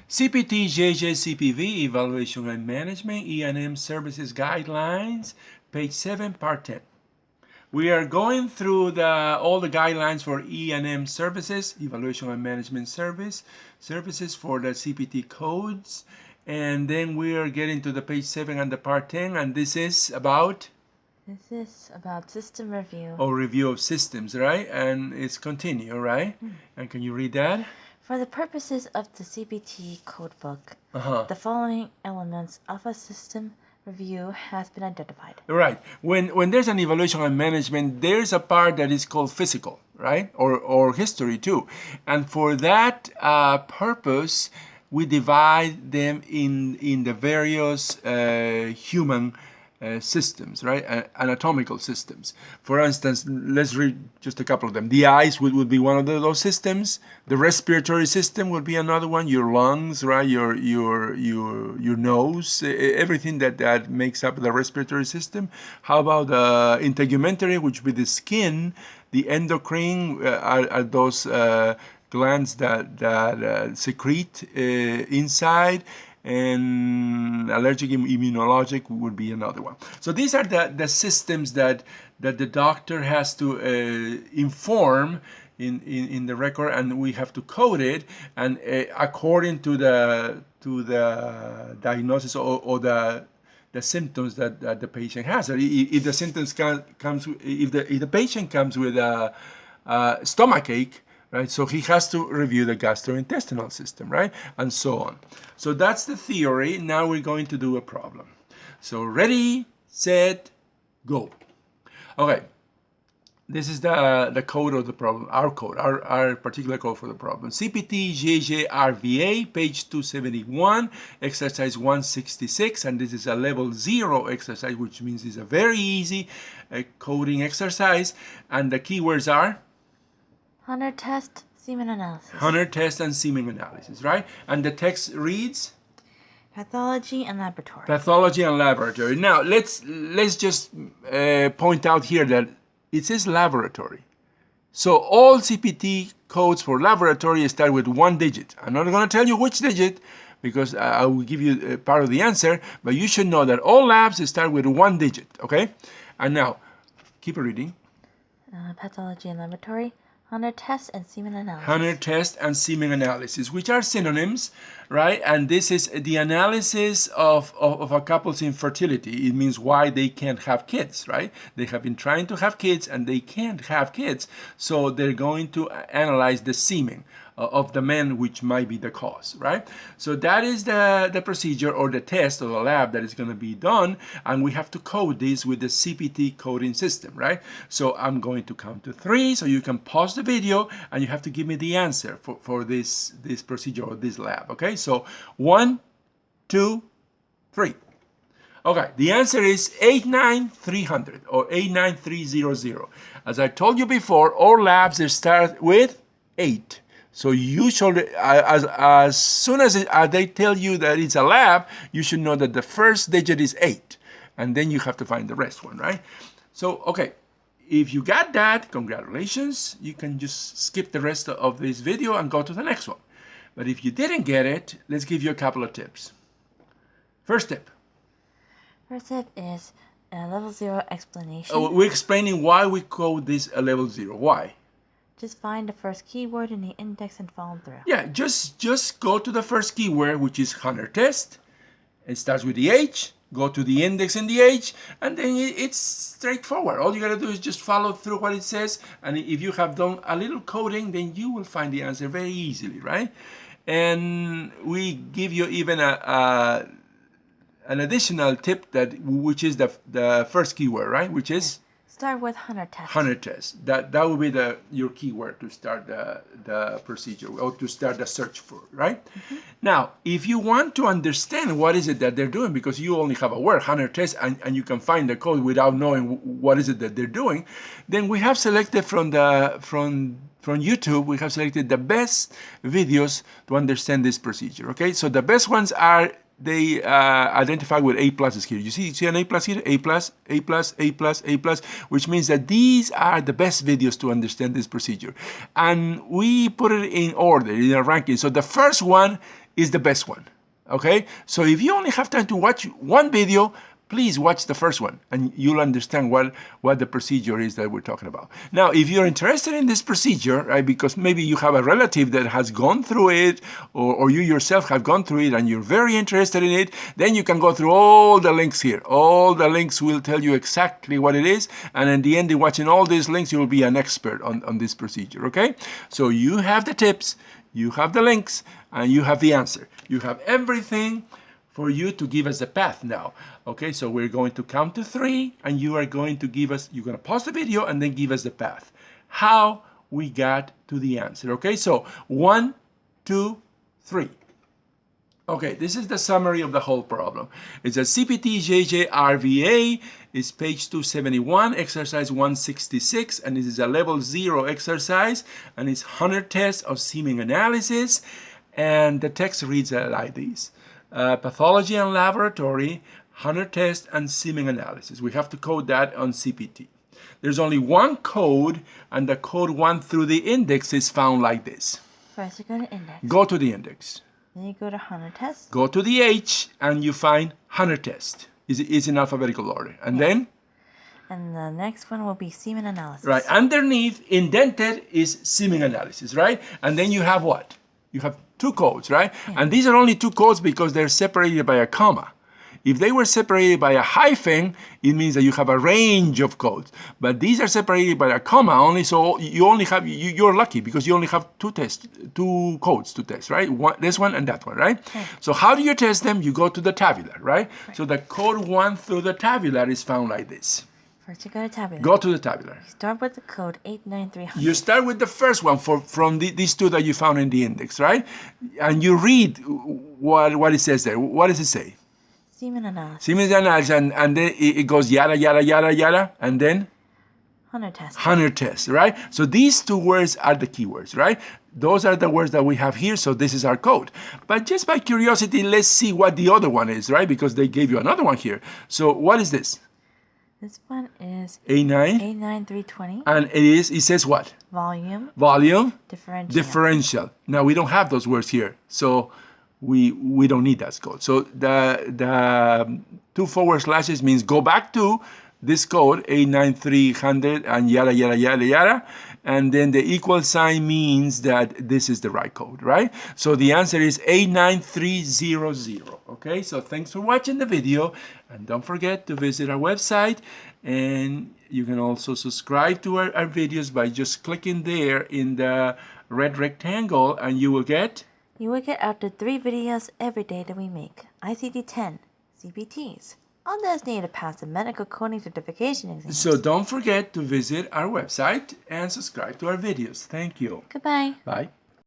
CPT JJ-CPV Evaluation and Management E&M Services Guidelines, page 7, part 10. We are going through all the guidelines for E&M services, Evaluation and Management services for the CPT codes, and then we are getting to the page 7 and the part 10, and this is about? This is about system review. Oh, review of systems, right? And it's continue, right? And can you read that? For the purposes of the CPT codebook, the following elements of a system review has been identified. Right. When there's an evaluation and management, there's a part that is called physical, right? Or history too. And for that purpose, we divide them in the various human systems, right? Anatomical systems. For instance, let's read just a couple of them. The eyes would be one of those systems. The respiratory system would be another one. Your lungs, right? Your nose, everything that makes up the respiratory system. How about the integumentary, which would be the skin? The endocrine are those glands that secrete inside. And allergic immunologic would be another one. So these are the systems that the doctor has to inform in the record, and we have to code it, and according to the diagnosis or the symptoms that the patient has. If the symptoms if the patient comes with a stomach ache, right? So he has to review the gastrointestinal system, right? And so on. So that's the theory. Now we're going to do a problem. So ready, set, go. Okay. This is the code of the problem, our code, our particular code for the problem. CPT JJ-RVA, page 271, exercise 166, and this is a level 0 exercise, which means it's a very easy coding exercise, and the keywords are? Huhner test, semen analysis. Huhner test and semen analysis, right? And the text reads? Pathology and laboratory. Pathology and laboratory. Now, let's just point out here that it says laboratory. So all CPT codes for laboratory start with 1 digit. I'm not going to tell you which digit because I will give you part of the answer, but you should know that all labs start with 1 digit, okay? And now, keep reading. Pathology and laboratory. Huhner test and semen analysis. Huhner test and semen analysis, which are synonyms, right? And this is the analysis of a couple's infertility. It means why they can't have kids, right? They have been trying to have kids and they can't have kids. So they're going to analyze the semen of the man, which might be the cause, right? So that is the procedure or the test or the lab that is going to be done, and we have to code this with the CPT coding system, right? So I'm going to count to 3, so you can pause the video and you have to give me the answer for this procedure or this lab, okay? So 1, 2, 3. Okay, the answer is 89300 or 89300. As I told you before, all labs start with 8. So you should, as soon as they tell you that it's a lab, you should know that the first digit is 8. And then you have to find the rest one, right? So, okay, if you got that, congratulations. You can just skip the rest of this video and go to the next one. But if you didn't get it, let's give you a couple of tips. First tip. First tip is a level 0 explanation. Oh, we're explaining why we code this a level 0. Why? Just find the first keyword in the index and follow through. Yeah, just go to the first keyword, which is Huhner test. It starts with the H. Go to the index and the H, and then it's straightforward. All you gotta do is just follow through what it says, and if you have done a little coding, then you will find the answer very easily, right? And we give you even an additional tip which is the first keyword, right? Which is? Start with Huhner test. Huhner test. That will be your keyword to start the procedure or to start the search for, right? Now, if you want to understand what is it that they're doing, because you only have a word, Huhner test, and you can find the code without knowing what is it that they're doing, then we have selected from YouTube, we have selected the best videos to understand this procedure, okay? So the best ones are they identify with A pluses here. You see an A plus here? A plus, A plus, A plus, A plus, which means that these are the best videos to understand this procedure. And we put it in order, in a ranking. So the first one is the best one. Okay, so if you only have time to watch one video, please watch the first one and you'll understand what the procedure is that we're talking about. Now, if you're interested in this procedure, right, because maybe you have a relative that has gone through it, or you yourself have gone through it and you're very interested in it, then you can go through all the links here. All the links will tell you exactly what it is, and in the end, in watching all these links, you will be an expert on this procedure, okay? So you have the tips, you have the links, and you have the answer. You have everything for you to give us a path now. Okay, so we're going to count to 3 and you are going to give us, you're going to pause the video and then give us the path. How we got to the answer. Okay, so 1, 2, 3. Okay, this is the summary of the whole problem. It's a CPT JJ-RVA, it's page 271, exercise 166, and this is a level 0 exercise, and it's huhner test of semen analysis, and the text reads like this. Pathology and laboratory, huhner test, and semen analysis. We have to code that on CPT. There's only one code, and the code 1 through the index is found like this. First, you go to index. Go to the index. Then you go to huhner test. Go to the H, and you find huhner test. It's in alphabetical order. And then? And the next one will be semen analysis. Right. Underneath, indented, is semen analysis, right? And then you have what? You have 2 codes, right? Yeah. And these are only 2 codes because they're separated by a comma. If they were separated by a hyphen, it means that you have a range of codes. But these are separated by a comma only, so you only have, you're lucky because you only have 2 codes to test, right? This one and that one, right? Okay. So how do you test them? You go to the tabular, right? So the code 1 through the tabular is found like this. First you go to tabular. Go to the tabular. You start with the code 89300. You start with the first one from these 2 that you found in the index, right? And you read what it says there. What does it say? Semen analysis. Semen analysis, and then it goes yada, yada, yada, yada, and then? Huhner test. Huhner test, right? So these 2 words are the keywords, right? Those are the words that we have here, so this is our code. But just by curiosity, let's see what the other one is, right? Because they gave you another one here. So what is this? This one is A9320. And it says what? Volume. Volume. Differential. Differential. Now we don't have those words here, so we don't need that code. So the 2 forward slashes means go back to this code, 89300 and yada, yada, yada, yada. And then the equal sign means that this is the right code, right? So the answer is 89300. Okay, so thanks for watching the video. And don't forget to visit our website. And you can also subscribe to our videos by just clicking there in the red rectangle, and you will get? You will get up to 3 videos every day that we make. ICD-10, CPTs. All those need to pass the medical coding certification exam. So don't forget to visit our website and subscribe to our videos. Thank you. Goodbye. Bye.